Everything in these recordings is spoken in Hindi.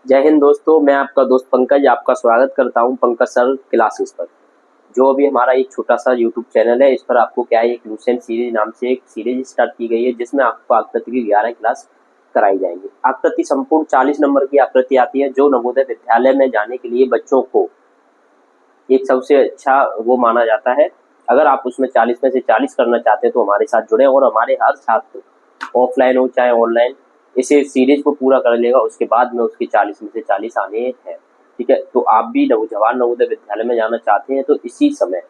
जय हिंद दोस्तों, मैं आपका दोस्त पंकज आपका स्वागत करता हूं पंकज सर क्लासेस पर। जो अभी हमारा एक छोटा सा यूट्यूब चैनल है, इस पर आपको क्या है, एक लूसेंट सीरीज नाम से एक सीरीज स्टार्ट की गई है, जिसमें आपको आकृति की 11 क्लास कराई जाएंगी। आकृति संपूर्ण 40 नंबर की आकृति आती है, जो नवोदय विद्यालय में जाने के लिए बच्चों को एक सबसे अच्छा वो माना जाता है। अगर आप उसमें 40 में से 40 करना चाहते हैं तो हमारे साथ जुड़े, और हमारे हर छात्र ऑफलाइन हो चाहे ऑनलाइन इसे सीरीज को पूरा कर लेगा, उसके बाद में उसके 40 में से 40 आने हैं। ठीक है, तो आप भी जवाहर नवोदय विद्यालय में जाना चाहते हैं तो इसी समय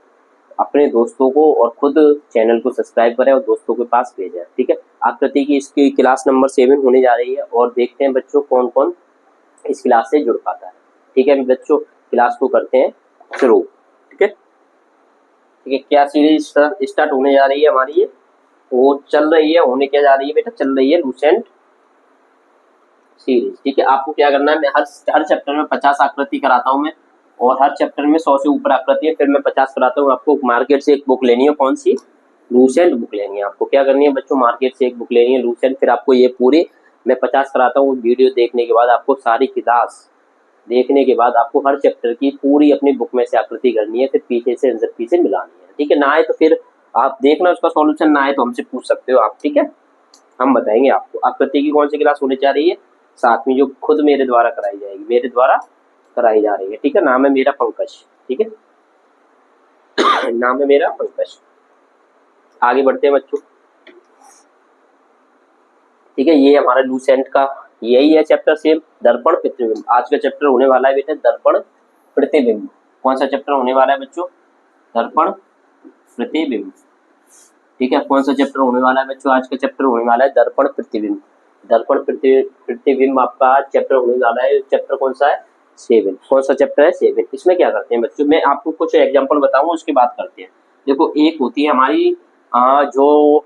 अपने दोस्तों को और खुद चैनल को सब्सक्राइब करें और दोस्तों के पास भेजें। ठीक है, आकृति की इसकी क्लास नंबर 7 होने जा रही है, और देखते हैं बच्चों कौन कौन इस क्लास से जुड़ पाता है। ठीक है बच्चों, क्लास को करते हैं शुरू। ठीक है, ठीक है, क्या सीरीज स्टार्ट होने जा रही है हमारी, ये वो चल रही है, होने क्या जा रही है बेटा, चल रही है लूसेंट सीरीज। ठीक है, आपको क्या करना है, मैं हर चैप्टर में 50 आकृति कराता हूँ मैं, और हर चैप्टर में 100 से ऊपर आकृति है, फिर मैं 50 कराता हूँ। आपको मार्केट से एक बुक लेनी है, कौन सी, लूसेंट बुक लेनी है। आपको क्या करनी है बच्चों, मार्केट से एक बुक लेनी है लूसेंट। फिर आपको ये पूरी मैं 50 कराता हूँ, वीडियो देखने के बाद आपको सारी क्लास देखने के बाद आपको हर चैप्टर की पूरी अपनी बुक में से आकृति करनी है, फिर पीछे से आंसर पीछे मिलानी है। ठीक है, ना आए तो फिर आप देखना उसका सॉल्यूशन, ना आए तो हमसे पूछ सकते हो आप। ठीक है, हम बताएंगे आपको। आकृति की कौन सी क्लास होने जा रही है, 7वीं, जो खुद मेरे द्वारा कराई जाएगी, मेरे द्वारा कराई जा रही है। ठीक है, नाम है मेरा पंकज। ठीक है नाम है मेरा पंकज। आगे बढ़ते हैं बच्चों। ठीक है, ये हमारा लूसेंट का यही है चैप्टर सेम, दर्पण प्रतिबिंब। आज का चैप्टर होने वाला है बेटा दर्पण प्रतिबिंब। कौन सा चैप्टर होने वाला है बच्चों, दर्पण प्रतिबिंब। ठीक है, कौन सा चैप्टर होने वाला है बच्चों, आज का चैप्टर होने वाला है दर्पण प्रतिबिंब। दर्पण प्रतिबिंब आपका चैप्टर होने वाला है। चैप्टर कौन सा है, 7। कौन सा चैप्टर है, 7। इसमें क्या करते हैं बच्चों, मैं आपको कुछ एग्जांपल बताऊंगा, उसके बाद करते हैं। देखो, एक होती है हमारी जो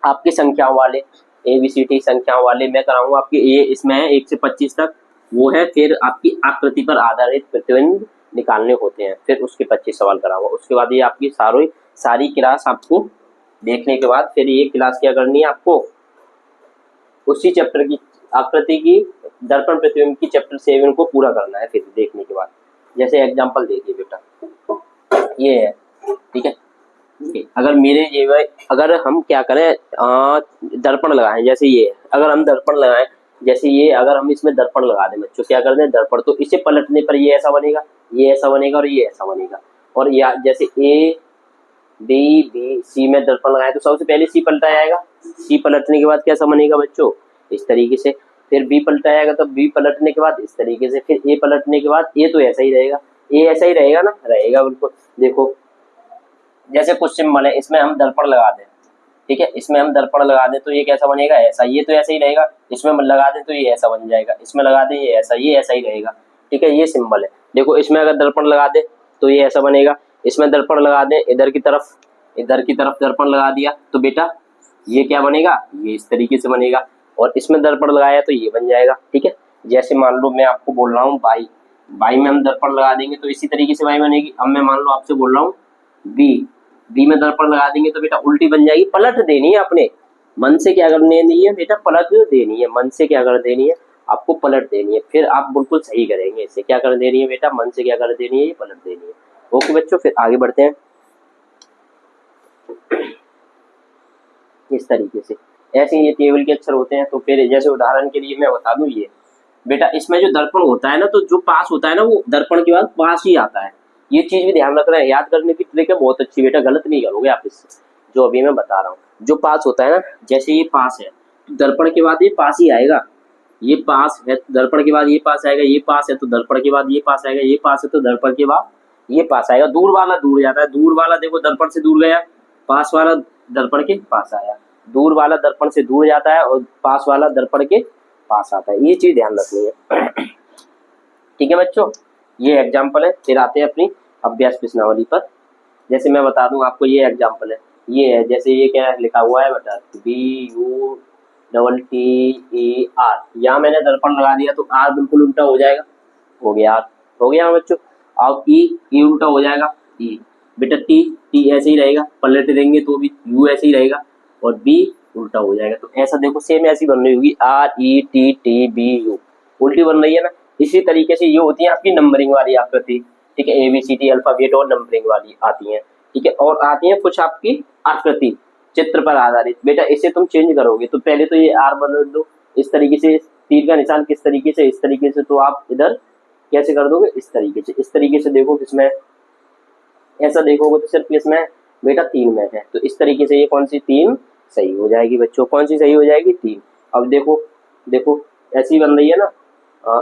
आपकी संख्याओं वाले ABCD संख्याओं वाले मैं कराऊंगा आपकी ये, इसमें है 1 से 25 तक, वो है। फिर आपकी आकृति पर आधारित प्रतिबिंब निकालने होते हैं, फिर उसके 25 सवाल कराऊंगा। उसके बाद ये आपकी सारी क्लास आपको देखने के बाद फिर ये क्लास क्या करनी है आपको, उसी चैप्टर की आकृति की दर्पण प्रतिबिंब की चैप्टर 7 को पूरा करना है फिर देखने के बाद। जैसे एग्जांपल देखिए बेटा, ये है। ठीक है, अगर अगर हम क्या करें, दर्पण लगाएं, जैसे ये अगर हम दर्पण लगाएं, जैसे ये अगर हम इसमें दर्पण लगा दें बच्चों, क्या कर दें दर्पण, तो इसे पलटने पर ये ऐसा बनेगा, ये ऐसा बनेगा और ये ऐसा बनेगा। और या जैसे C में दर्पण लगाए तो सबसे पहले C पलटा जाएगा, C पलटने के बाद कैसा बनेगा बच्चों, इस तरीके से। फिर B पलटा जाएगा तो B पलटने के बाद इस तरीके से, फिर A पलटने के बाद A तो ऐसा ही रहेगा, A ऐसा ही रहेगा ना, रहेगा बिल्कुल। देखो जैसे कुछ सिंबल है, इसमें हम दर्पण लगा दें, ठीक है, इसमें हम दर्पण लगा दें तो ये कैसा बनेगा, ऐसा। ये तो ऐसा ही रहेगा, इसमें लगा दें तो ये ऐसा बन जाएगा, इसमें लगा दें ये ऐसा ही रहेगा। ठीक है, ये सिंबल है। देखो इसमें अगर दर्पण लगा दें तो ये ऐसा बनेगा, इसमें दर्पण लगा दें इधर की तरफ दर्पण लगा दिया तो बेटा ये क्या बनेगा, ये इस तरीके से बनेगा। और इसमें दर्पण लगाया तो ये बन जाएगा। ठीक है, जैसे मान लो मैं आपको बोल रहा हूँ बाई में हम दर्पण लगा देंगे तो इसी तरीके से बाई बनेगी। अब मैं मान लो आपसे बोल रहा हूँ बी में दर्पण लगा देंगे तो बेटा उल्टी बन जाएगी। पलट देनी है अपने मन से, क्या करने नहीं है बेटा, पलट देनी है मन से, क्या कर देनी है आपको, पलट देनी है। फिर आप बिल्कुल सही करेंगे इसे, क्या कर देनी है बेटा, मन से क्या कर देनी है, ये पलट देनी है। ओके बच्चों, फिर आगे बढ़ते हैं इस तरीके से। ऐसे ये टेबल के अक्षर होते हैं। तो फिर जैसे उदाहरण के लिए मैं बता दूं, ये बेटा इसमें जो दर्पण होता है ना, तो जो पास होता है ना वो दर्पण के बाद पास ही आता है। ये चीज भी ध्यान रखना है, याद करने की ट्रिक है बहुत अच्छी बेटा, गलत नहीं करोगे आप इससे, जो अभी मैं बता रहा हूँ। जो पास होता है ना, जैसे ये पास है तो दर्पण के बाद ये पास ही आएगा, ये पास है तो दर्पण के बाद ये पास आएगा, ये पास है तो दर्पण के बाद ये पास आएगा, ये पास है तो दर्पण के बाद ये पास आएगा। दूर वाला दूर जाता है, दूर वाला देखो दर्पण से दूर गया, पास वाला दर्पण के पास आया। दूर वाला दर्पण से दूर जाता है और पास वाला दर्पण के पास आता है, ये चीज ध्यान रखनी है। ठीक है बच्चों, ये एग्जाम्पल है। फिर आते हैं अपनी अभ्यास प्रश्नावली पर। जैसे मैं बता दूं आपको, ये एग्जाम्पल है, ये है, जैसे ये क्या लिखा हुआ है बेटा, BUTTER, यहाँ मैंने दर्पण लगा दिया तो R बिल्कुल उल्टा हो जाएगा, हो गया R, हो गया बच्चों। अब E उल्टा हो जाएगा, E बेटा T ऐसे ही रहेगा, पलट देंगे तो भी U ऐसे ही रहेगा, और B उल्टा हो जाएगा। तो ऐसा देखो सेम ऐसी बन रही होगी, RETTBU। उल्टी बन रही है ना। इसी तरीके से ये होती है आपकी नंबरिंग वाली आकृति, ठीक है, ABCD अल्फाबेट और नंबरिंग वाली आती है, ठीक है। और आती है कुछ आपकी आकृति चित्र पर आधारित। बेटा इसे तुम चेंज करोगे तो पहले तो ये R बदल दो इस तरीके से, तीर का निशान किस तरीके से, इस तरीके से, तो आप इधर कैसे कर दोगे, इस तरीके से, इस तरीके से देखो किसमें, ऐसा देखोगे तो सिर्फ किसमें बेटा 3 में है, तो इस तरीके से ये कौन सी 3 सही हो जाएगी बच्चों, कौन सी सही हो जाएगी 3। अब देखो देखो ऐसी बन रही है ना,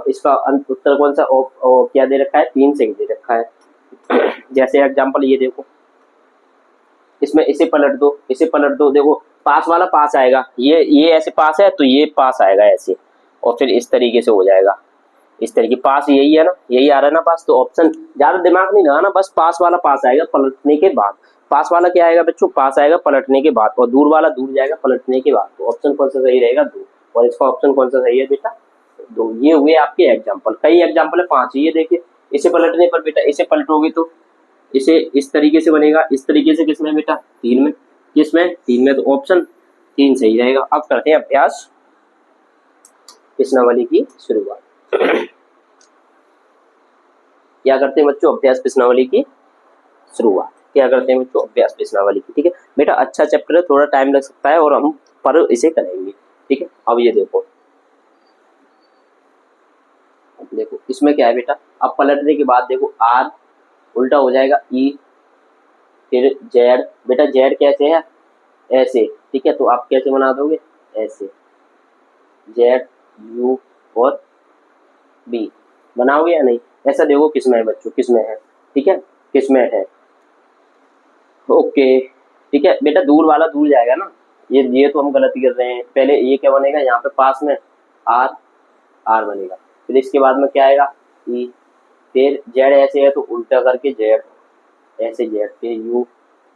इसका उत्तर कौन सा क्या दे रखा है, 3 सही दे रखा है। जैसे एग्जांपल ये देखो, इसमें इसे पलट दो, इसे पलट दो, देखो पास वाला पास आएगा, ये ऐसे पास है तो ये पास आएगा ऐसे, और फिर इस तरीके से हो जाएगा, इस तरीके पास यही है ना, यही आ रहा है ना पास, तो ऑप्शन ज्यादा दिमाग नहीं लगाना, बस पास वाला पास आएगा पलटने के बाद। पास वाला क्या आएगा बच्चों, पास आएगा पलटने के बाद, और दूर वाला दूर जाएगा पलटने के बाद, तो ऑप्शन कौन सा सही रहेगा 2, और इसका ऑप्शन कौन सा सही है बेटा 2। ये हुए आपके एग्जाम्पल, कई एग्जाम्पल है 5, ये देखिए इसे पलटने पर बेटा, इसे पलटोगे तो इसे इस तरीके से बनेगा, इस तरीके से किसमें बेटा 3 में, किसमें 3 में, तो ऑप्शन 3 सही रहेगा। अब करते हैं अभ्यास प्रश्नावली की शुरुआत। क्या करते हैं बच्चों, अभ्यास प्रश्नावली की शुरुआत, क्या करते हैं बच्चों, अभ्यास प्रश्नावली की, ठीक है बेटा। अच्छा चैप्टर है, थोड़ा टाइम लग सकता है और हम पर इसे करेंगे, ठीक है। अब ये देखो, देखो इसमें क्या है बेटा, अब पलटने के बाद देखो R उल्टा हो जाएगा E, फिर Z, बेटा Z कैसे है, ऐसे, ठीक है, तो आप कैसे बना दोगे, ऐसे Z U और B बनाओगे या नहीं, ऐसा देखो किसमें है बच्चों, किसमें है, ठीक है, किसमें है, ओके, ठीक है बेटा। दूर वाला दूर जाएगा ना, ये तो हम गलती कर रहे हैं, पहले ये क्या बनेगा, यहाँ पे पास में R बनेगा, फिर इसके बाद में क्या आएगा E, फिर Z ऐसे है तो उल्टा करके Z, ऐसे Z, फिर U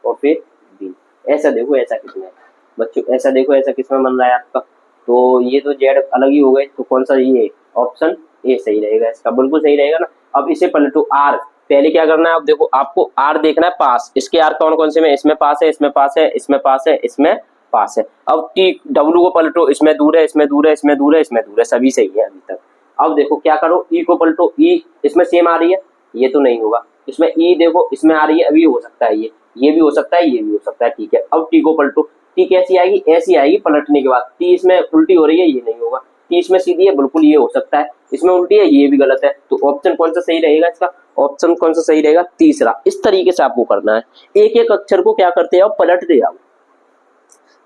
और फिर B, ऐसा देखो ऐसा किसमें है बच्चों, ऐसा देखो ऐसा किसमें बन रहा है आपका, तो ये तो Z अलग ही हो गए, तो कौन सा ये ऑप्शन ए सही रहेगा, इसका बिल्कुल सही रहेगा ना। अब इसे पलटो R, पहले क्या करना है, अब देखो आपको R देखना है पास, इसके R कौन कौन से में, इसमें पास है, इसमें पास है, इसमें पास है, इसमें पास है। अब T W को पलटो, इसमें दूर है, इसमें दूर है, इसमें दूर है, इसमें दूर है, सभी सही है अभी तक। अब देखो क्या करो, E को पलटो, E इसमें सेम आ रही है, ये तो नहीं होगा, इसमें E देखो इसमें आ रही है, अभी हो सकता है ये भी हो सकता है, ये भी हो सकता है, ठीक है। अब T को पलटो, T कैसी आएगी, ऐसी आएगी पलटने के बाद, T इसमें उल्टी हो रही है, ये नहीं होगा, T इसमें सीधी है, बिल्कुल ये हो सकता है, इसमें उल्टी है, ये भी गलत है, तो ऑप्शन कौन सा सही रहेगा, इसका ऑप्शन कौन सा सही रहेगा, तीसरा। इस तरीके से आपको करना है, एक एक अक्षर को क्या करते आओ, पलटते आओ,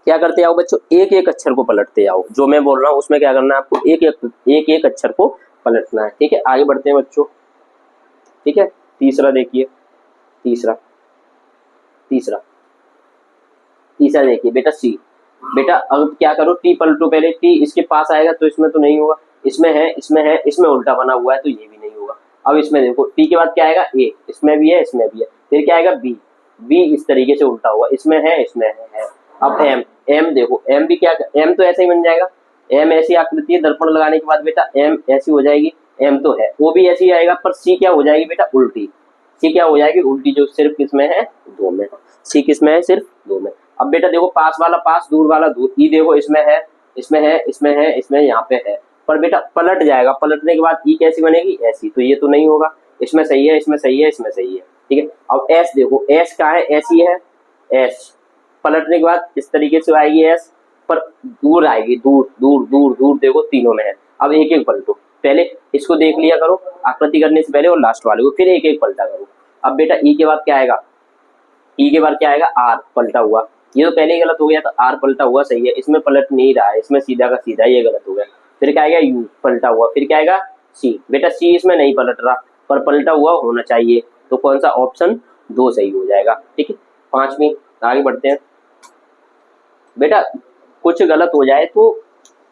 क्या करते आओ बच्चों, एक एक अक्षर को पलटते आओ, जो मैं बोल रहा हूँ उसमें क्या करना है आपको, एक एक अक्षर को पलटना है, ठीक है। आगे बढ़ते हैं बच्चों, ठीक है। तीसरा देखिए, तीसरा तीसरा तीसरा देखिए बेटा C, बेटा अब क्या करो, T पलटो, पहले T इसके पास आएगा तो इसमें तो नहीं होगा, इसमें है, इसमें है, इसमें उल्टा बना हुआ है तो ये भी नहीं होगा। अब इसमें देखो T के बाद क्या आएगा, A, इसमें भी है, इसमें भी है, फिर क्या आएगा B इस तरीके से उल्टा हुआ, इसमें है, इसमें है। अब M देखो, M भी क्या, M तो ऐसे ही बन जाएगा, M ऐसी आकृति है, दर्पण लगाने के बाद बेटा M ऐसी हो जाएगी, M तो है, वो भी ऐसी आएगा, पर C क्या हो जाएगी बेटा, उल्टी, C क्या हो जाएगी उल्टी, जो सिर्फ किसमें है 2 में, C किसमें है सिर्फ 2 में। अब बेटा देखो पास वाला पास, दूर वाला दूर, E देखो इसमें है, इसमें है, इसमें है, इसमें यहाँ पे है, पर बेटा पलट जाएगा, पलटने के बाद E कैसी बनेगी, ऐसी, तो ये तो नहीं होगा, इसमें सही है, इसमें सही है, इसमें सही है, ठीक है। अब S देखो, S कहाँ है, ऐसी है, S पलटने के बाद इस तरीके से आएगी S, पर दूर आएगी, दूर दूर दूर दूर, देखो तीनों में है। अब एक एक पलटो, पहले इसको देख लिया करो आकृति करने से पहले, और लास्ट वाले को फिर एक एक पलटा करो। अब बेटा E के बाद क्या आएगा, E के बाद क्या आएगा, R पलटा हुआ, ये तो पहले ही गलत हो गया, तो R पलटा हुआ सही है, इसमें पलट नहीं रहा है, इसमें सीधा का सीधा, ये गलत हो गया। फिर क्या आएगा, U पलटा हुआ, फिर क्या आएगा C, बेटा C इसमें नहीं पलट रहा, पर पलटा हुआ होना चाहिए, तो कौन सा ऑप्शन 2 सही हो जाएगा, ठीक है। 5वीं, आगे बढ़ते हैं बेटा, कुछ गलत हो जाए तो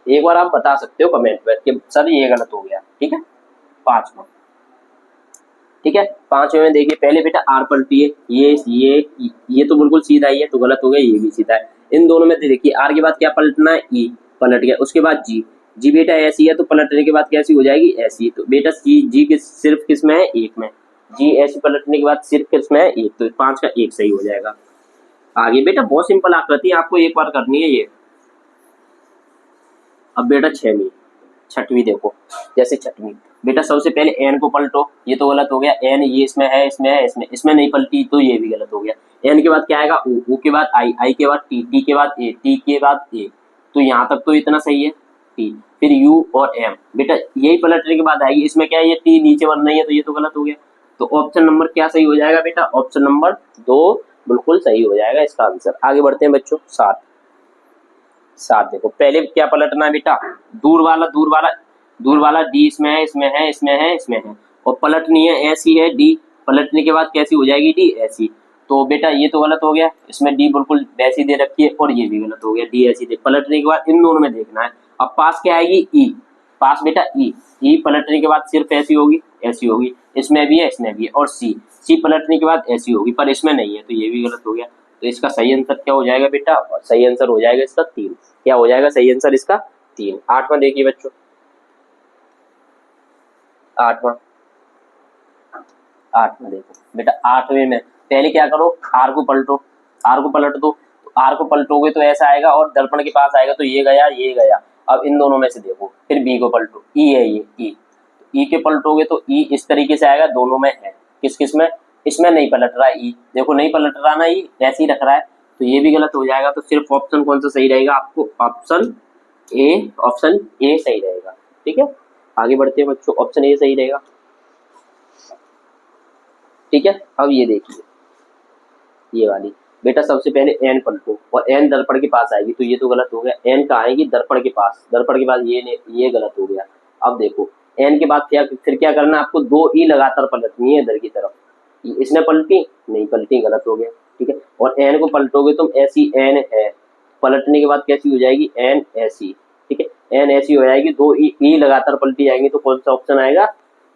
एक बार आप बता सकते हो कमेंट में कि सर ये गलत हो गया, ठीक है। 5वां, ठीक है। 5वें में देखिए, पहले बेटा R पलटी है, ये तो बिल्कुल सीधा ही है, तो गलत हो गया, ये भी सीधा है। इन दोनों में देखिए R के बाद क्या पलटना है, E पलट गया, उसके बाद G बेटा ऐसी है, तो पलटने के बाद कैसी हो जाएगी, ऐसी, तो बेटा G के सिर्फ किस में है, 1 में, G ऐसी पलटने के बाद सिर्फ किस में है, 1, तो 5 का 1 सही हो जाएगा। आगे बेटा बहुत सिंपल आकृति, आपको एक बार करनी है ये। अब बेटा 6वीं देखो, जैसे चटनी। बेटा सबसे पहले एन को पलटो, ये तो गलत हो गया, एन ये इसमें है, इसमें है, इसमें नहीं पलटी तो ये भी गलत हो गया। एन के बाद क्या आएगा, ओ के बाद आई के बाद टी के बाद ए, टी के बाद ए, तो यहाँ तक तो इतना सही है टी, फिर यू और एम। बेटा यही पलटने के बाद आएगी, इसमें क्या है, ये टी नीचे बन रही है तो ये तो गलत हो गया। तो ऑप्शन नंबर क्या सही हो जाएगा बेटा, ऑप्शन नंबर 2 बिल्कुल सही हो जाएगा इसका आंसर। आगे बढ़ते हैं बच्चों, 7 देखो, पहले क्या पलटना है बेटा, दूर वाला डी इसमें है, इसमें है, इसमें है, इसमें है, और पलटनी है ऐसी है डी, पलटने के बाद कैसी हो जाएगी डी, ऐसी। तो बेटा ये तो गलत हो गया, इसमें डी बिल्कुल वैसी दे रखी है, और ये भी गलत हो गया, डी ऐसी दे। पलटने के बाद इन दोनों में देखना है। अब पास क्या आएगी, ई, पास बेटा ई पलटने के बाद सिर्फ ऐसी होगी, ऐसी होगी, इसमें भी है, इसमें भी है, और सी पलटने के बाद ऐसी होगी, पर इसमें नहीं है, तो ये भी गलत हो गया। तो इसका सही आंसर क्या हो जाएगा बेटा, सही आंसर हो जाएगा इसका 3। क्या हो जाएगा सही आंसर इसका 3। 8वां देखिए बच्चों, 8वां देखो बेटा, 8वें में पहले क्या करो, आर को पलटो, आर को पलट दो, तो आर को पलटोगे तो ऐसा आएगा, और दर्पण के पास आएगा तो ये गया, ये गया। अब इन दोनों में से देखो, फिर बी को पलटो, ई है ये, ई के पलटोगे तो ई इस तरीके से आएगा, दोनों में है, किस में, इसमें नहीं पलट रहा है ई, देखो नहीं पलट रहा ना, ई ऐसे ही रख रहा है, तो ये भी गलत हो जाएगा। तो सिर्फ ऑप्शन कौन सा सही रहेगा आपको, ऑप्शन ए सही रहेगा। ठीक है, आगे बढ़ते हैं बच्चों, ऑप्शन ए सही रहेगा। ठीक है, अब ये देखिए, ये वाली बेटा सबसे पहले एन पलटो, और एन दर्पण के पास आएगी, तो ये तो गलत हो गया, एन कहाँ आएगी, दर्पण के पास, दर्पण के पास ये गलत हो गया। अब देखो एन के बाद फिर क्या करना है आपको, 2 ई लगातार पलटनी है इधर की तरफ, इसने पलटी नहीं पलटी, गलत हो गया। ठीक है, और एन को पलटोगे तुम, ऐसी एन है, पलटने के बाद कैसी हो जाएगी, एन ऐसी। ठीक है, एन ऐसी हो जाएगी, 2 ई लगातार पलटी जाएंगी, तो कौन सा ऑप्शन आएगा,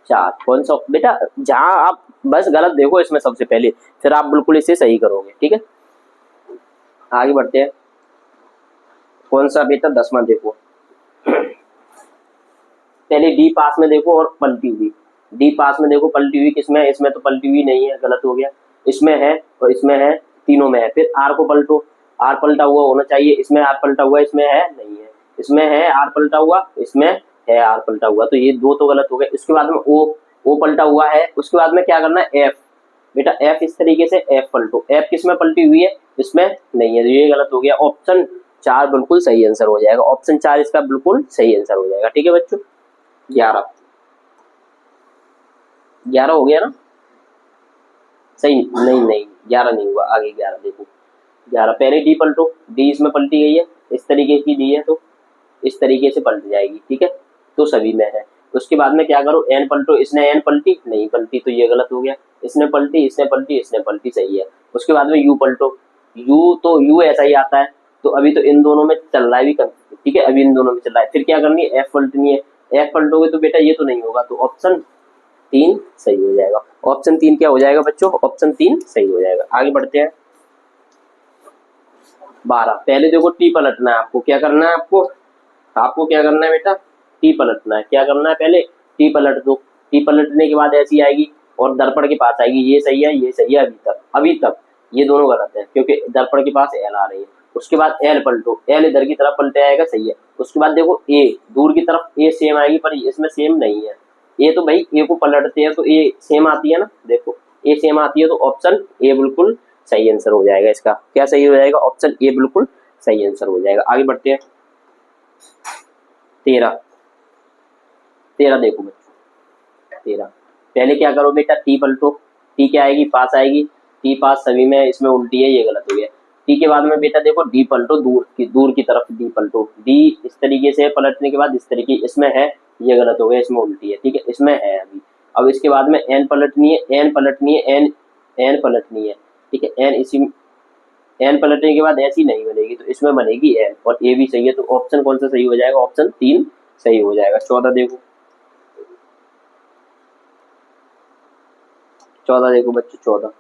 4। कौन सा बेटा, जहां आप बस गलत देखो इसमें सबसे पहले, फिर आप बिल्कुल इसे सही करोगे। ठीक है, आगे बढ़ते हैं, कौन सा बेटा, 10वां देखो, पहले डी पास में देखो और पलटी हुई, डी पास में देखो पलटी हुई किसमें है, इसमें तो पलटी हुई नहीं है, गलत हो गया, इसमें है और इसमें है, तीनों में है। फिर आर को पलटो, आर पलटा हुआ होना चाहिए, इसमें आर पलटा हुआ, इसमें है नहीं है, इसमें है आर पलटा हुआ, इसमें है आर पलटा हुआ, तो ये 2 तो गलत हो गए। इसके बाद में ओ पलटा हुआ है, उसके बाद में क्या करना है, एफ, बेटा एफ इस तरीके से एफ पलटो, एफ किसमें पलटी हुई है, इसमें नहीं है, तो ये गलत हो गया। ऑप्शन 4 बिल्कुल सही आंसर हो जाएगा, ऑप्शन 4 इसका बिल्कुल सही आंसर हो जाएगा। ठीक है बच्चों, 11 हो गया ना, सही नहीं 11 नहीं हुआ, आगे 11 देखो, 11 पहले डी पलटो, डी इसमें पलटी गई है, इस तरीके की डी है तो इस तरीके से पलट जाएगी। ठीक है, तो सभी में है। उसके बाद में क्या करो, एन पलटो, इसने एन पलटी नहीं पलटी, तो ये गलत हो गया, इसने पलटी, इसने पलटी, इसने पलटी, सही है। उसके बाद में यू पलटो, यू ऐसा ही आता है, तो अभी तो इन दोनों में चल रहा है भी, ठीक है, अभी इन दोनों में चल रहा है, फिर क्या करनी है, एफ पलटनी है, एफ पलटोगे तो बेटा ये तो नहीं होगा, तो ऑप्शन 3 सही हो जाएगा। ऑप्शन 3 क्या हो जाएगा बच्चों, ऑप्शन 3 सही हो जाएगा। आगे बढ़ते हैं, 12 पहले देखो टी पलटना है आपको, क्या करना है आपको क्या करना है बेटा, टी पलटना है, क्या करना है, पहले टी पलट दो, टी पलटने के बाद ऐसी आएगी और दर्पण के पास आएगी, ये सही है, ये सही है, अभी तक ये दोनों गलत है, क्योंकि दर्पण के पास एल आ रही है। उसके बाद एल पलटो, एल इधर की तरफ पलटे आएगा, सही है। उसके बाद देखो ए, दूर की तरफ ए सेम आएगी, पर इसमें सेम नहीं है, ए तो भाई ए को पलटते हैं तो ए सेम आती है ना, देखो ए सेम आती है, तो ऑप्शन ए बिल्कुल सही आंसर हो जाएगा इसका। क्या सही हो जाएगा, ऑप्शन ए बिल्कुल सही आंसर हो जाएगा। आगे बढ़ते हैं, 13 देखो बच्चों, 13 पहले क्या करो बेटा, टी पलटो, टी क्या आएगी, पास आएगी, टी पास सभी में, इसमें उल्टी है, ये गलत हो गया। टी के बाद में बेटा देखो डी पलटो, दूर की तरफ डी पलटो, डी इस तरीके से पलटने के बाद इस तरीके, इसमें है, ये गलत हो गया, इसमें उल्टी है, ठीक है, इसमें है अभी। अब इसके बाद में एन पलटनी है, एन पलटनी है, एन पलटनी है, ठीक है, एन पलटने के बाद ऐसी नहीं बनेगी, तो इसमें बनेगी एन, और ए भी सही है, तो ऑप्शन कौन सा सही हो जाएगा, ऑप्शन 3 सही हो जाएगा। 14 देखो, 14 देखो बच्चों, 14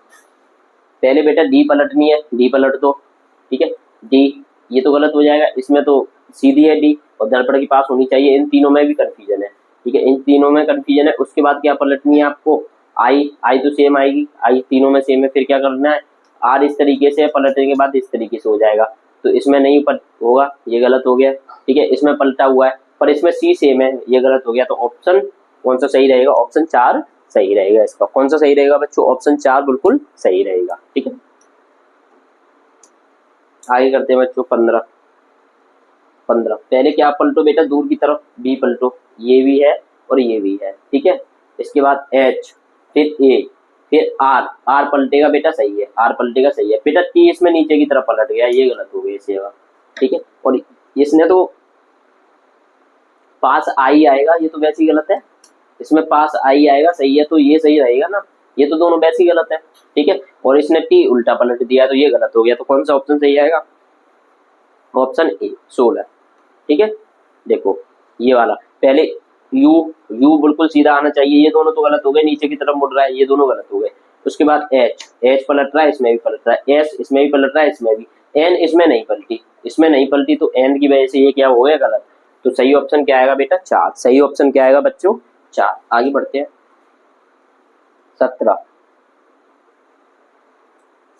पहले बेटा डी पलटनी है, डी पलट दो, ठीक है, डी ये तो गलत हो जाएगा, इसमें तो सीधी है डी और दर्पण के पास होनी चाहिए, इन तीनों में भी कंफ्यूजन है, ठीक है, इन तीनों में कंफ्यूजन है। उसके बाद क्या पलटनी है आपको, आई तो सेम आएगी, आई तीनों में सेम है, फिर क्या करना है, आर इस तरीके से पलटने के बाद इस तरीके से हो जाएगा, तो इसमें नहीं होगा, ये गलत हो गया, ठीक है, इसमें पलटा हुआ है, पर इसमें सी सेम है, ये गलत हो गया। तो ऑप्शन कौन सा सही रहेगा? ऑप्शन 4 सही रहेगा इसका। कौन सा सही रहेगा बच्चों? ऑप्शन 4 बिल्कुल सही रहेगा। ठीक है, आगे करते हैं बच्चों 15। पहले क्या पलटो बेटा? दूर की तरफ बी पलटो, ये भी है और ये भी है। ठीक है, इसके बाद एच, फिर ए, फिर आर। आर पलटेगा बेटा, सही है, आर पलटेगा, सही है बेटा। टी इसमें नीचे की तरफ पलट गया, ये गलत हो गया इसे। ठीक है, और इसने तो पास आई आएगा, ये तो वैसे ही गलत है। इसमें पास आई आएगा, सही है, तो ये सही रहेगा ना, ये तो दोनों वैसे ही गलत है। ठीक है, और इसने टी उल्टा पलट दिया, तो ये गलत हो गया। तो कौन सा ऑप्शन सही आएगा? Option A 16। ठीक है, देखो ये वाला पहले यू, यू बिल्कुल सीधा आना चाहिए, ये दोनों तो गलत हो गए, नीचे की तरफ मुड़ रहा है, ये दोनों गलत हो गए। उसके बाद एच, एच पलट रहा है, इसमें भी पलट रहा है। एस इसमें भी पलट रहा है, इसमें भी। एन इसमें नहीं पलटी, इसमें नहीं पलटी, तो एन की वजह से ये क्या हो गया? गलत। तो सही ऑप्शन क्या आएगा बेटा? 4। सही ऑप्शन क्या आएगा बच्चों? 4। आगे बढ़ते हैं 17।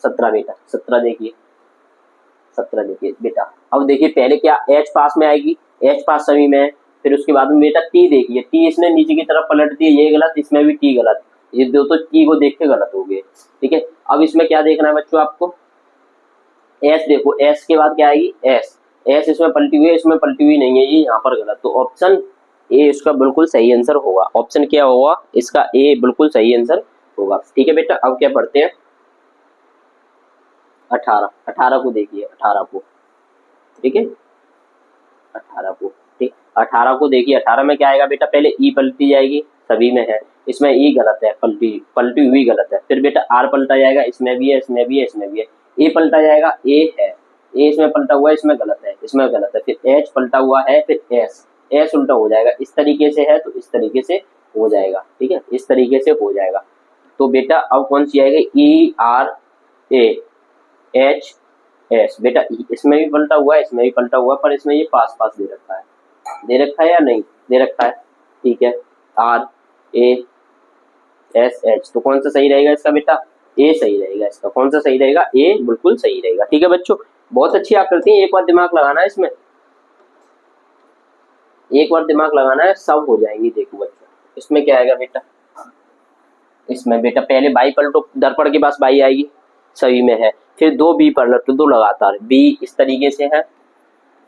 17 बेटा, 17 देखिए, 17 देखिए बेटा। अब देखिए पहले क्या एच पास में आएगी, एच पास सभी में है। फिर उसके बाद में बेटा टी देखिए, टी इसने नीचे की तरफ पलट दी, ये गलत, इसमें भी टी गलत, ये दो तो टी को देख के गलत हो गए। ठीक है, अब इसमें क्या देखना है बच्चों आपको? एस देखो, एस के बाद क्या आएगी? एस। एस इसमें पलटी हुई है, इसमें पलटी हुई नहीं है, ये यहाँ पर गलत। तो ऑप्शन ए इसका बिल्कुल सही आंसर होगा। ऑप्शन क्या होगा इसका? ए बिल्कुल सही आंसर होगा। ठीक है बेटा, अब क्या पढ़ते हैं 18। 18 को देखिए, 18 को, ठीक है, 18 को, ठीक, 18 को देखिए। 18 में क्या आएगा बेटा? पहले ई पलटी जाएगी, सभी में है, इसमें ई गलत है, पलटी पलटी हुई गलत है। फिर बेटा आर पलटा जाएगा, इसमें भी है, इसमें भी है, इसमें भी है। ए पलटा जाएगा, ए है, ए इसमें पलटा हुआ है, इसमें गलत है, इसमें गलत है। फिर एच पलटा हुआ है, फिर एस, एस उल्टा हो जाएगा। इस तरीके से है तो इस तरीके से हो जाएगा। ठीक है, इस तरीके से हो जाएगा। तो बेटा अब कौन सी आएगी? E R A H S. बेटा इसमें भी पलटा हुआ है, इसमें भी पलटा हुआ है, पर इसमें ये पास पास दे रखा है, दे रखा है या नहीं दे रखा है? ठीक है, आर ए एस एच। तो कौन सा सही रहेगा इसका बेटा? ए सही रहेगा इसका। कौन सा सही रहेगा? ए बिल्कुल सही रहेगा। ठीक है बच्चों, बहुत अच्छी आकृति है, एक बार दिमाग लगाना है इसमें, एक बार दिमाग लगाना है, सब हो जाएंगी। देखो बच्चों, इसमें क्या आएगा बेटा? इसमें बेटा पहले बाई पलटो, दर्पण के पास बाई आएगी, सभी में है। फिर दो बी पलटो, दो लगातार बी इस तरीके से है,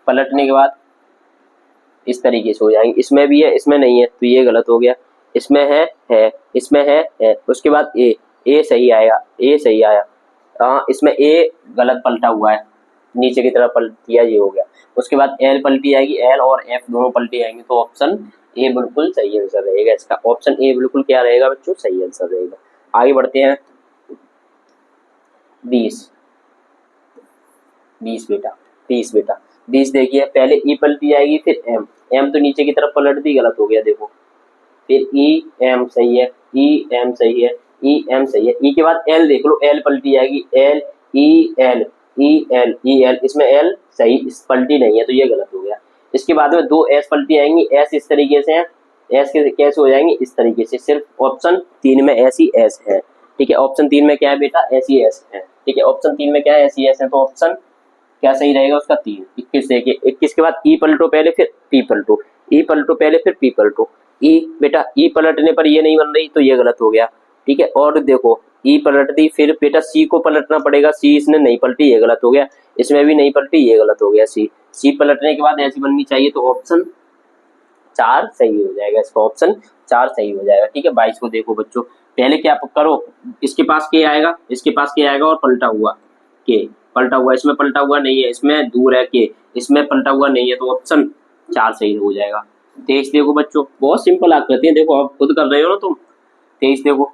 पलटने के बाद इस तरीके से हो जाएंगे। इसमें भी है, इसमें नहीं है, तो ये गलत हो गया। इसमें है, इसमें है। उसके बाद ए, ए सही आएगा, ए सही आया। इसमें ए गलत पलटा हुआ है, नीचे की तरफ पलट दिया, ये हो गया। उसके बाद एल पलटी आएगी, एल और एफ दोनों पलटी आएंगे। तो ऑप्शन ए बिल्कुल सही आंसर रहेगा इसका। ऑप्शन ए बिल्कुल क्या रहेगा बच्चों? सही आंसर रहेगा। आगे बढ़ते हैं 20। 20 बेटा, 20 बेटा, 20 देखिए, पहले ई पलटी आएगी, फिर एम, एम तो नीचे की तरफ पलट दी, गलत हो गया देखो। फिर ई एम सही है, ई एम सही है, ई एम सही है। ई के बाद एल देख लो, एल पलटी आएगी, L E L, E L, E L, इसमें एल सही, इस पलटी नहीं है, तो ये गलत हो गया। इसके बाद में दो एस पलटी आएंगी, एस इस तरीके से है, एस कैसे हो जाएंगे? इस तरीके से। सिर्फ ऑप्शन 3 में ऐसी एस है। ठीक है, ऑप्शन 3 में क्या है बेटा? ऐसी एस है। ठीक है, ऑप्शन 3 में क्या है? ऐसी एस है। तो ऑप्शन क्या सही रहेगा उसका? 3। 21 देखिए, 21 के बाद ई पलटो पहले, फिर पी पलटो, ई पलटो पहले, फिर पी पलटो। ई बेटा ई पलटने पर ये नहीं बन रही, तो ये गलत हो गया। ठीक है, और देखो ई पलट दी, फिर बेटा सी को पलटना पड़ेगा, सी इसने नहीं पलटी, ये गलत हो गया। इसमें भी नहीं पलटी, ये गलत हो गया। सी पलटने के बाद ऐसी बननी चाहिए, तो ऑप्शन 4 सही हो जाएगा इसका। ऑप्शन 4 सही हो जाएगा। ठीक है, 22 को देखो बच्चों, पहले क्या करो? इसके पास के आएगा, इसके पास के आएगा, और पलटा हुआ के, पलटा हुआ, इसमें पलटा हुआ नहीं है, इसमें दूर है के, इसमें पलटा हुआ नहीं है, तो ऑप्शन 4 सही हो जाएगा। 23 देखो बच्चों, बहुत सिंपल आकृति है, देखो आप खुद कर रहे हो ना तुम। 23 देखो,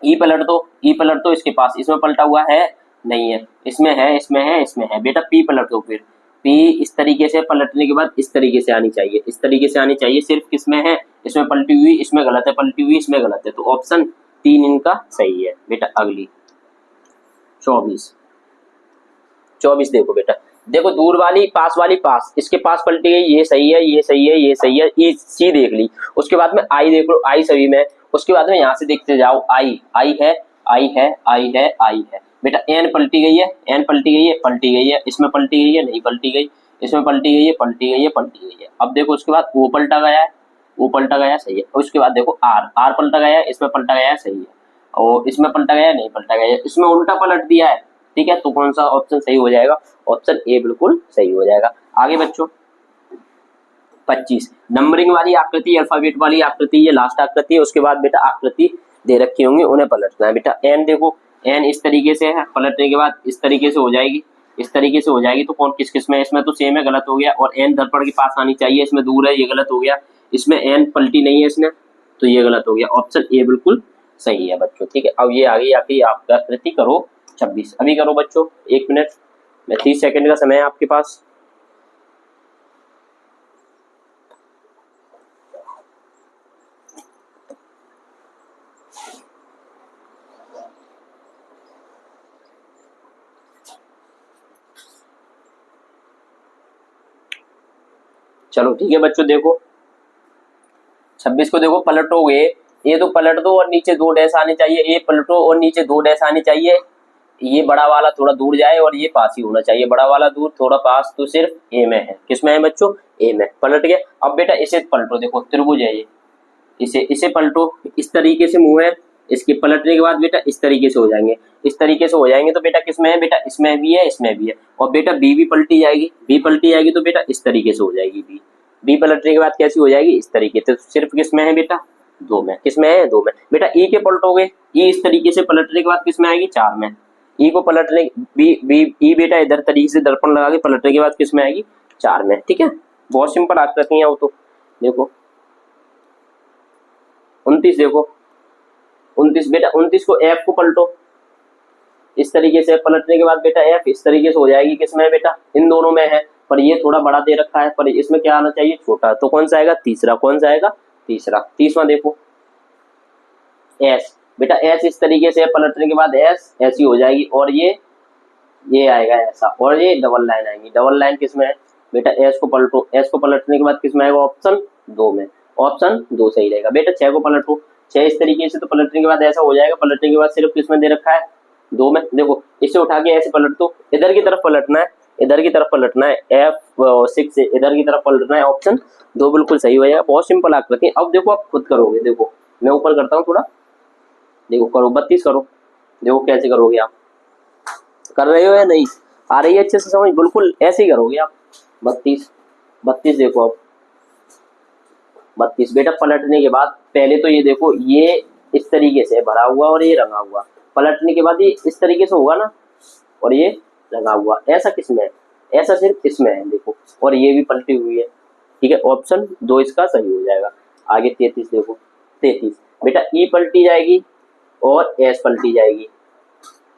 ई पलट दो, ई पलट दो, इसके पास, इसमें पलटा हुआ है नहीं है, इसमें है, इसमें है, इसमें है। बेटा पी पलट दो, फिर पी इस तरीके से पलटने के बाद इस तरीके से आनी चाहिए, इस तरीके से आनी चाहिए। सिर्फ किसमें है? इसमें पलटी हुई, इसमें गलत है, पलटी हुई, इसमें गलत है। तो ऑप्शन 3 इनका सही है। बेटा अगली 24। 24 देखो बेटा, देखो दूर वाली पास वाली पास, इसके पास पलटी गई, ये सही है, ये सही है, ये सही है। ई सी देख ली, उसके बाद में आई देख लो, आई सभी में। उसके बाद में यहाँ से देखते जाओ, आई, आई है, आई है, आई है, आई है। बेटा एन पलटी गई है, एन पलटी गई है, पलटी गई है, इसमें पलटी गई है, नहीं पलटी गई, इसमें पलटी गई है, पलटी गई है, पलटी गई है। अब देखो उसके बाद ओ पलटा गया है, ओ पलटा गया, सही है। उसके बाद देखो आर, आर पलटा गया है, इसमें पलटा गया है, सही है। और इसमें पलटा गया है, नहीं पलटा गया है, इसमें उल्टा पलट दिया है, ठीक है। तो कौन सा ऑप्शन सही हो जाएगा? ऑप्शन ए बिल्कुल सही हो जाएगा। आगे बच्चों 25 नंबरिंग वाली आकृति, अल्फाबेट वाली आकृति, ये लास्ट आकृति है। उसके बाद बेटा आकृति दे रखी होंगी, उन्हें पलटना है बेटा। एन देखो, एन इस तरीके से है, पलटने के बाद इस तरीके से हो जाएगी, इस तरीके से हो जाएगी। तो कौन किस किस में? इसमें तो सेम है, गलत हो गया। और एन दर्पण के पास आनी चाहिए, इसमें दूर है, ये गलत हो गया। इसमें एन पलटी नहीं है इसने, तो ये गलत हो गया। ऑप्शन ए बिल्कुल सही है बच्चों, ठीक है। अब ये आ गई आपकी आकृति करो 26। अभी करो बच्चों, 1 मिनट में 30 सेकंड का समय है आपके पास। चलो ठीक है बच्चों, देखो 26 को देखो पलटोगे, ये तो पलट दो और नीचे 2 डैश आने चाहिए, ये पलटो और नीचे 2 डैश आने चाहिए। ये बड़ा वाला थोड़ा दूर जाए और ये पास ही होना चाहिए, बड़ा वाला दूर थोड़ा पास। तो सिर्फ ए में है, किसमें है बच्चों? ए में। पलट गया। अब बेटा इसे पलटो, देखो त्रिभुज है ये, इसे पलटो, इस तरीके से मुंह है, इसके पलटने के बाद बेटा इस तरीके से हो जाएंगे, इस तरीके से हो जाएंगे। तो बेटा किसमें है? बेटा इसमें भी है, इसमें भी है। और बेटा बी भी पलटी जाएगी, बी पलटी जाएगी तो बेटा इस तरीके से हो जाएगी बी। बी पलटने के बाद कैसी हो जाएगी? इस तरीके से। तो सिर्फ किसमें है बेटा? 2 में। किसमें है? 2 में। बेटा ई के पलटोगे, ई इस तरीके से पलटने के बाद किसमें आएगी? 4 में। ई को पलटने बी बी ई बेटा इधर तरीके से दर्पण लगा के पलटने के बाद किसमें आएगी? 4 में, ठीक है। बहुत सिंपल आकृति है वो तो। देखो 29 देखो, 29 बेटा 29 को एफ को पलटो, इस तरीके से पलटने के बाद बेटा एफ इस तरीके से हो जाएगी, किसमें है बेटा? इन दोनों में है, पर ये थोड़ा बड़ा दे रखा है, पर इसमें क्या आना चाहिए? छोटा। तो कौन सा आएगा? तीसरा। कौन सा आएगा? तीसरा। 30वां देखो एस, बेटा एस इस तरीके से पलटने के बाद एस ऐसी हो जाएगी, और ये आएगा ऐसा, और ये डबल लाइन आएगी। डबल लाइन किसमें है? बेटा एस को पलटो, एस को पलटने के बाद किसमें आएगा? ऑप्शन 2 में। ऑप्शन 2 सही रहेगा। बेटा 6 को पलटो, 6 इस तरीके से, तो पलटने के बाद ऐसा हो जाएगा। पलटने के बाद सिर्फ किसमें दे रखा है? 2 में। देखो इसे उठा के ऐसे पलट दो, इधर की तरफ पलटना है, इधर की तरफ पलटना है। F6 से इधर की तरफ पलटना है। ऑप्शन 2 बिल्कुल सही हो जाएगा। बहुत सिंपल आकृति। अब देखो आप खुद करोगे, देखो मैं ऊपर करता हूँ थोड़ा, देखो करो 32 करो, देखो कैसे करोगे आप, कर रहे हो या नहीं? आ रही है अच्छे से समझ? बिल्कुल ऐसे ही करोगे आप। 32 देखो अब 32 बेटा पलटने के बाद पहले तो ये देखो, ये इस तरीके से भरा हुआ और ये रंगा हुआ, पलटने के बाद ये इस तरीके से होगा ना, और ये रंगा हुआ। ऐसा किसमें है? ऐसा सिर्फ इसमें है, देखो। और ये भी पलटी हुई है, ठीक है। ऑप्शन 2 इसका सही हो जाएगा। आगे 33 देखो, 33 बेटा ई पलटी जाएगी और एस पलटी जाएगी,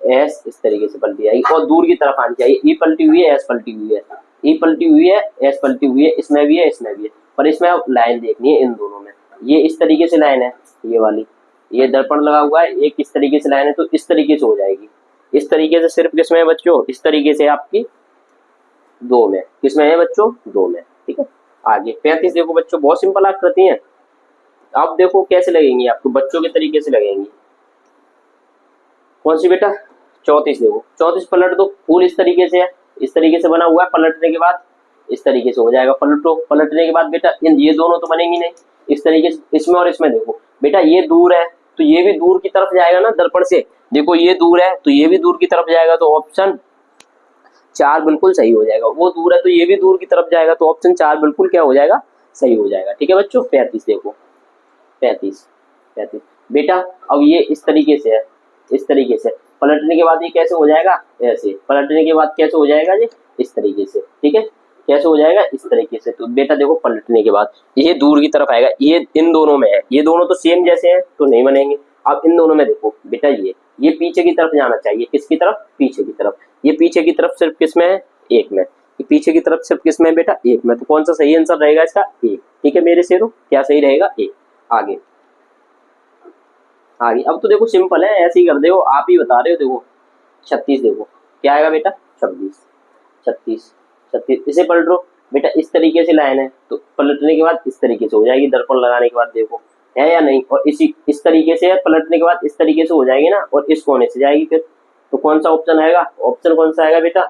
एस इस तरीके से पलटी जाएगी और दूर की तरफ आनी चाहिए। ई पलटी हुई है, एस पलटी हुई है, ई पलटी हुई है, एस पलटी हुई है, इसमें भी है, इसमें भी है। पर इसमें अब लाइन देखनी है इन दोनों में। ये इस तरीके से लाइन है, ये वाली, ये दर्पण लगा हुआ है, एक इस तरीके से लाइन है, तो इस तरीके से हो जाएगी। इस तरीके से सिर्फ किसमें है बच्चों? इस तरीके से आपकी 2 में। किसमें है बच्चों? 2 में, ठीक है। आगे 35 देखो बच्चों, बहुत सिंपल आकृति है। अब देखो कैसे लगेंगी आपको, बच्चों के तरीके से लगेंगी। कौन सी बेटा? 34 देखो, 34 पलट दो, फूल इस तरीके से है, इस तरीके से बना हुआ है, पलटने के बाद इस तरीके से हो जाएगा। पलटो, पलटने के बाद बेटा ये दोनों तो बनेंगी नहीं, इस तरीके से इसमें और इसमें देखो बेटा, ये दूर है तो ये भी दूर की तरफ जाएगा ना दर्पण से। देखो ये दूर है तो ये भी दूर की तरफ जाएगा, तो ऑप्शन 4 बिल्कुल सही हो जाएगा। वो दूर है तो ये भी दूर की तरफ जाएगा, तो ऑप्शन 4 बिल्कुल क्या हो जाएगा? सही हो जाएगा, ठीक है बच्चों। 35 देखो, 35 बेटा अब ये इस तरीके से है, इस तरीके से पलटने के बाद ये कैसे हो जाएगा? ऐसे। पलटने के बाद कैसे हो जाएगा? ये इस तरीके से, ठीक है। कैसे हो जाएगा? इस तरीके से। तो बेटा देखो पलटने के बाद ये दूर की तरफ आएगा, ये इन दोनों में है, ये दोनों तो सेम जैसे हैं तो नहीं बनेंगे। अब इन दोनों में देखो बेटा, ये पीछे की तरफ जाना चाहिए, किसकी तरफ? पीछे की तरफ। ये पीछे की तरफ सिर्फ किसमें है? 1 में। ये पीछे की तरफ सिर्फ किसमें है बेटा? 1 में। तो कौन सा सही आंसर रहेगा इसका? ए, ठीक है मेरे शेरों, क्या सही रहेगा? ए। आगे अब तो देखो सिंपल है, ऐसे ही कर दो, आप ही बता रहे हो। देखो 36 देखो, क्या आएगा बेटा? 36 इसे पलटो बेटा, इस तरीके से लाइन है तो पलटने के बाद इस तरीके से हो जाएगी, दर्पण लगाने के बाद देखो है या नहीं। और इस तरीके से पलटने के बाद इस तरीके से हो जाएगी ना, और इस कोने से जाएगी फिर। तो कौन सा ऑप्शन आएगा? ऑप्शन कौन सा आएगा बेटा?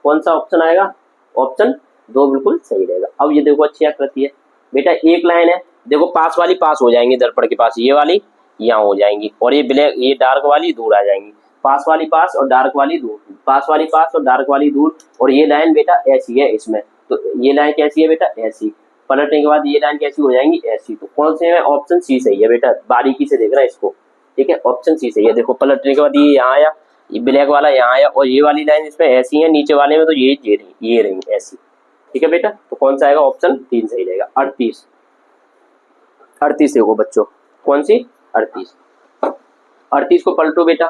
कौन सा ऑप्शन आएगा? ऑप्शन दो बिल्कुल सही रहेगा। अब ये देखो अच्छी आकृति है बेटा, एक लाइन है, देखो पास वाली पास हो जाएंगी दर्पण के पास, ये वाली यहाँ हो जाएंगी, और ये ब्लैक ये डार्क वाली दूर आ जाएंगी, पास वाली पास और डार्क वाली दूर, पास वाली पास और डार्क वाली दूर, और ये लाइन बेटा ऐसी है इसमें, तो ये लाइन कैसी है बेटा ऐसी, पलटने के बाद ये लाइन कैसी हो जाएंगी ऐसी, तो कौन से है, ऑप्शन सी सही है बेटा, बारीकी से देखना इसको, ठीक है, ऑप्शन सी सही है। देखो पलटने के बाद ये यहाँ आया, ये ब्लैक वाला यहाँ आया, और ये वाली लाइन इसमें ऐसी है, नीचे वाले में तो ये रही ऐसी, ठीक है बेटा, तो कौन सा आएगा, ऑप्शन 3 सही रहेगा। 38 38 देखो बच्चों, कौन सी 38 38 को पलटो बेटा,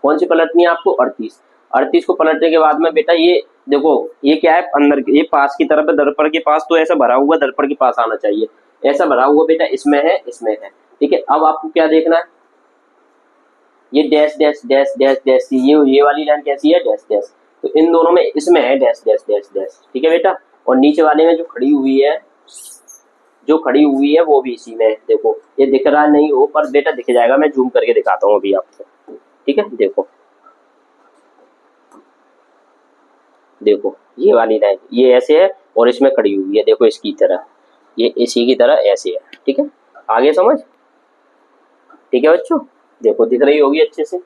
कौन सी पलटनी है आपको 38 38 को पलटने के बाद में बेटा ये देखो ये क्या है, अंदर ये पास की तरफ है दर्पण के पास, तो ऐसा भरा हुआ दर्पण के पास आना चाहिए, ऐसा भरा हुआ बेटा इसमें है ठीक है। अब आपको क्या देखना है, ये dash dash dash dash dash, ये वाली लाइन कैसी है डैश डैश, तो इन दोनों में इसमें है डैश डैश डैश डैश, ठीक है बेटा, और नीचे वाले में जो खड़ी हुई है वो भी इसी में है, देखो ये दिख रहा नहीं हो पर बेटा दिख जाएगा, मैं जूम करके दिखाता हूँ अभी आपको, ठीक है, देखो देखो ये वाली लाइन ये ऐसे है और इसमें खड़ी हुई है, देखो इसकी तरह, ये इसी की तरह ऐसे है, ठीक है, आगे समझ, ठीक है बच्चों, देखो दिख रही होगी अच्छे से,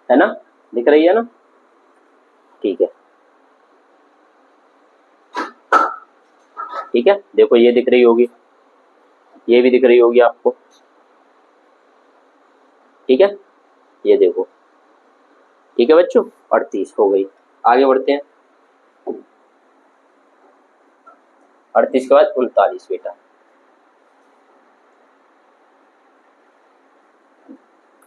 है ना, दिख रही है ना, ठीक है, ठीक है, देखो ये दिख रही होगी, ये भी दिख रही होगी आपको, ठीक है, ये देखो, ठीक है बच्चों, 38 हो गई। आगे बढ़ते हैं, 38 के बाद 39 बेटा,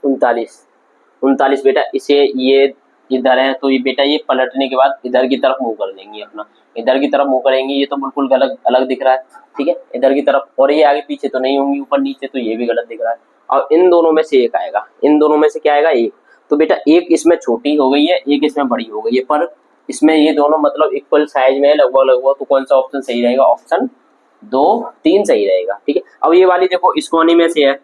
39 बेटा, इसे ये इधर है तो ये बेटा ये पलटने के बाद इधर की तरफ मुंह कर देंगी अपना, इधर की तरफ मुंह करेंगी, ये तो बिल्कुल गलत अलग दिख रहा है, ठीक है, इधर की तरफ, और ये आगे पीछे तो नहीं होंगी ऊपर नीचे, तो ये भी गलत दिख रहा है, और इन दोनों में से एक आएगा, इन दोनों में से क्या आएगा एक, तो बेटा एक इसमें छोटी हो गई है एक इसमें बड़ी हो गई है, पर इसमें ये दोनों मतलब इक्वल साइज में है लगभग लगभग, तो कौन सा ऑप्शन सही रहेगा, ऑप्शन 2 3 सही रहेगा, ठीक है। अब ये वाली देखो इस कोने में से है,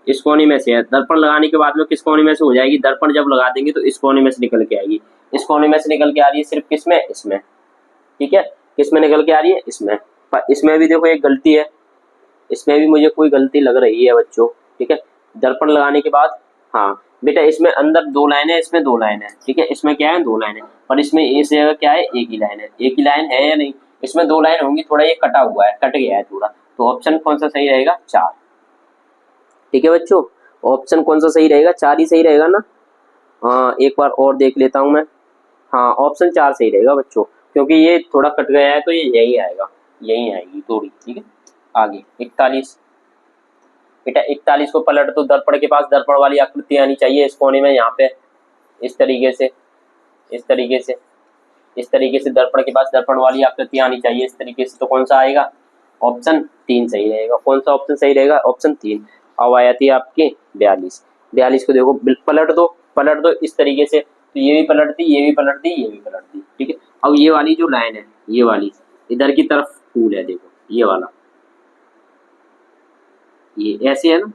इस कोने में से है, दर्पण लगाने के बाद में किस कोने में से हो जाएगी, दर्पण जब लगा देंगे तो इस कोने में से निकल के आएगी, इस कोने में से निकल के आ रही है सिर्फ किसमें, इसमें, ठीक है, किसमें निकल के आ रही है इसमें, पर इसमें भी देखो एक गलती है, इसमें भी मुझे कोई गलती लग रही है बच्चों, ठीक है, दर्पण लगाने के बाद, हाँ बेटा इसमें अंदर 2 लाइन है, इसमें 2 लाइन है, ठीक है, इसमें क्या है 2 लाइन है, पर इसमें इस जगह क्या है एक ही लाइन है, एक ही लाइन है या नहीं, इसमें 2 लाइन होंगी, थोड़ा ये कटा हुआ है, कट गया है थोड़ा, तो ऑप्शन कौन सा सही रहेगा 4, ठीक है बच्चों, ऑप्शन कौन सा सही रहेगा 4 ही सही रहेगा ना, हाँ एक बार और देख लेता हूँ मैं, हाँ ऑप्शन 4 सही रहेगा बच्चों, क्योंकि ये थोड़ा कट गया है तो ये यही आएगा, यही आएगी थोड़ी, ठीक है। आगे 41 बेटा, 41 को पलट तो दर्पण के पास दर्पण वाली आकृति आनी चाहिए इस कोने में, यहाँ पे इस तरीके से इस तरीके से इस तरीके से दर्पण के पास दर्पण वाली आकृति आनी चाहिए इस तरीके से, तो कौन सा आएगा, ऑप्शन 3 सही रहेगा, कौन सा ऑप्शन सही रहेगा, ऑप्शन 3। अब आ जाती है आपकी 42 को देखो पलट दो इस तरीके से, तो ये भी पलटती ये भी पलटती ये भी पलटती, ठीक है। अब ये वाली जो लाइन है ये वाली इधर की तरफ फूल है, देखो ये वाला ये ऐसे है ना,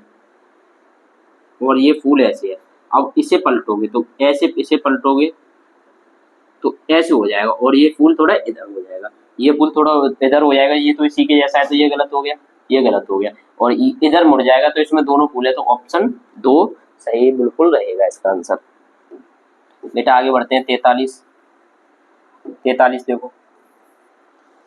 और ये फूल ऐसे है, अब इसे पलटोगे तो ऐसे, इसे पलटोगे तो ऐसे हो जाएगा, और ये फूल थोड़ा इधर हो जाएगा, ये फूल थोड़ा इधर हो जाएगा, ये तो इसी के जैसा है, तो ये गलत हो गया, ये गलत हो गया, और इधर मुड़ जाएगा, तो इसमें दोनों फूल है, तो ऑप्शन 2 सही बिल्कुल रहेगा इसका आंसर। बेटा आगे बढ़ते हैं, 43 देखो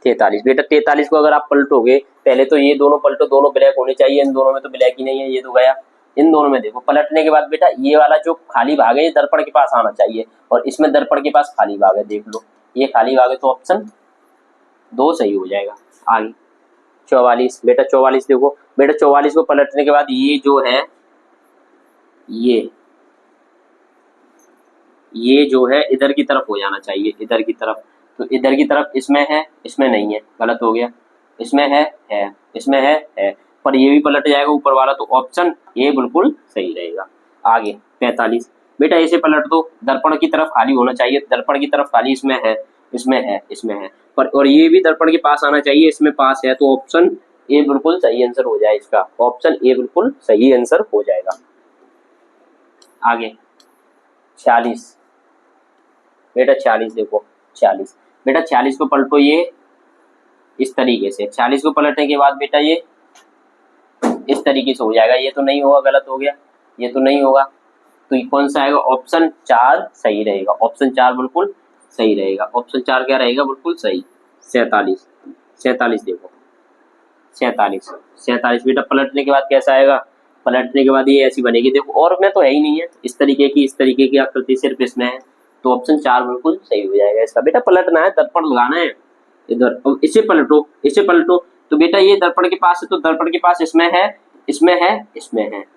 43 बेटा, 43 को अगर आप पलटोगे, पहले तो ये दोनों पलटो, दोनों ब्लैक होने चाहिए, इन दोनों में तो ब्लैक ही नहीं है, ये तो गया, इन दोनों में देखो पलटने के बाद बेटा ये वाला जो खाली भाग है ये दर्पण के पास आना चाहिए, और इसमें दर्पण के पास खाली भाग है, देख लो ये खाली भाग है, तो ऑप्शन 2 सही हो जाएगा। आगे 44 बेटा, 44 देखो बेटा, 44 को पलटने के बाद ये जो है ये जो है इधर की तरफ हो जाना चाहिए, इधर की तरफ, तो इधर की तरफ इसमें है, इसमें नहीं है, गलत हो गया, इसमें है इसमें है, पर ये भी पलट जाएगा ऊपर वाला, तो ऑप्शन ये बिल्कुल सही रहेगा। आगे 45 बेटा, इसे पलट दो, दर्पण की तरफ खाली होना चाहिए, दर्पण की तरफ खाली इसमें है पर, और ये भी दर्पण के पास आना चाहिए, इसमें पास है, तो ऑप्शन ए बिल्कुल सही आंसर हो जाए इसका, ऑप्शन ए बिल्कुल सही आंसर हो जाएगा। आगे 46 बेटा, 46 देखो 46 बेटा, 46 को पलटो, ये इस तरीके से। 40 को पलटने के बाद बेटा ये इस तरीके से हो जाएगा। ये तो नहीं होगा, गलत हो गया, ये तो नहीं होगा, तो ये कौन सा आएगा? ऑप्शन 4 सही रहेगा। ऑप्शन 4 बिल्कुल सही रहेगा। ऑप्शन 4 क्या रहेगा? बिल्कुल सही। 47 47 देखो 47 बेटा पलटने के बाद कैसा आएगा? पलटने के बाद ये ऐसी बनेगी देखो, और में तो है ही नहीं है इस तरीके की आकृति सिर्फ इसमें है, तो ऑप्शन 4 बिल्कुल सही हो जाएगा इसका। बेटा पलटना है, दर्पण लगाना है इधर। अब इसे पलटो तो बेटा ये दर्पण के पास है, तो दर्पण के पास इसमें है,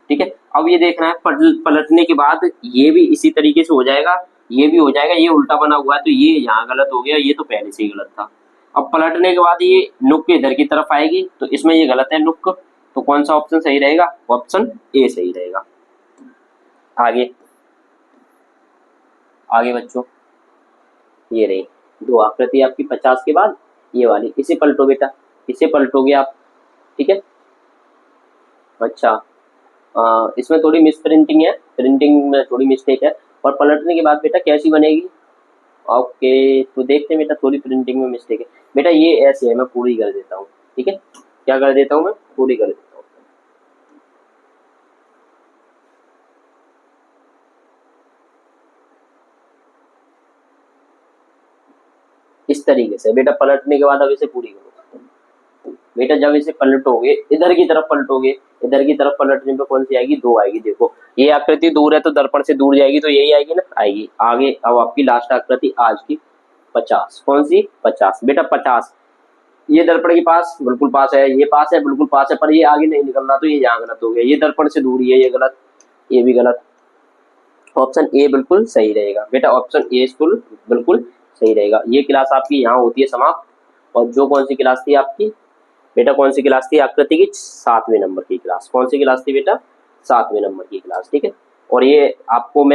ठीक है। अब ये देखना है पलटने के बाद ये भी इसी तरीके से हो जाएगा, ये भी हो जाएगा। ये उल्टा बना हुआ है तो ये यहाँ गलत हो गया, ये तो पहले से ही गलत था। अब पलटने के बाद ये नुक इधर की तरफ आएगी, तो इसमें ये गलत है नुक, तो कौन सा ऑप्शन सही रहेगा? ऑप्शन ए सही रहेगा। आगे बच्चों ये रही दो आकृति आपकी 50 के बाद ये वाली। इसे पलटो बेटा, इसे पलटोगे आप, ठीक है। अच्छा इसमें थोड़ी मिस प्रिंटिंग है, प्रिंटिंग में थोड़ी मिस्टेक है, और पलटने के बाद बेटा कैसी बनेगी? ओके तो देखते हैं बेटा, थोड़ी प्रिंटिंग में मिस्टेक है बेटा। ये ऐसे है, मैं पूरी कर देता हूँ, ठीक है। क्या कर देता हूँ? मैं पूरी कर देता हूँ। इस तरीके से बेटा पलटने के बाद अब इसे पूरी करो बेटा। जब इसे पलटोगे इधर की तरफ पलटने पे कौन सी आएगी? 2 आएगी। देखो ये आकृति दूर है तो दर्पण से दूर जाएगी, तो यही आएगी ना, आएगी। आगे अब आपकी लास्ट आकृति आज की 50। कौन सी? 50 बेटा 50। ये दर्पण के पास बिल्कुल पास है, ये पास है, बिल्कुल पास है, पर ये आगे नहीं निकल रहा, तो ये यहाँ गलत हो गया। ये दर्पण से दूरी है, ये गलत, ये भी गलत। ऑप्शन ए बिल्कुल सही रहेगा बेटा। ऑप्शन ए बिल्कुल सही रहेगा। ये क्लास आपकी यहाँ होती है समाप्त। और जो कौन सी क्लास थी आपकी बेटा? कौन सी क्लास थी? आकृति की 7वें नंबर की क्लास। कौन सी क्लास थी बेटा? 7वें नंबर की क्लास, ठीक है। और ये आपको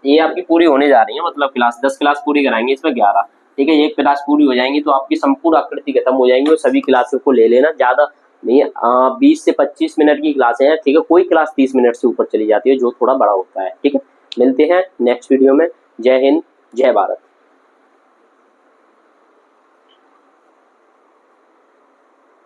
ये आपकी पूरी होने जा रही है, मतलब क्लास 10 क्लास पूरी कराएंगे, इसमें 11, ठीक है। ये क्लास पूरी हो जाएंगी तो आपकी संपूर्ण आकृति खत्म हो जाएंगी। और सभी क्लासों को ले लेना, ज्यादा नहीं, 20 से 25 मिनट की क्लासें हैं, ठीक है। कोई क्लास 30 मिनट से ऊपर चली जाती है, जो थोड़ा बड़ा होता है, ठीक है। मिलते हैं नेक्स्ट वीडियो में। जय हिंद, जय भारत।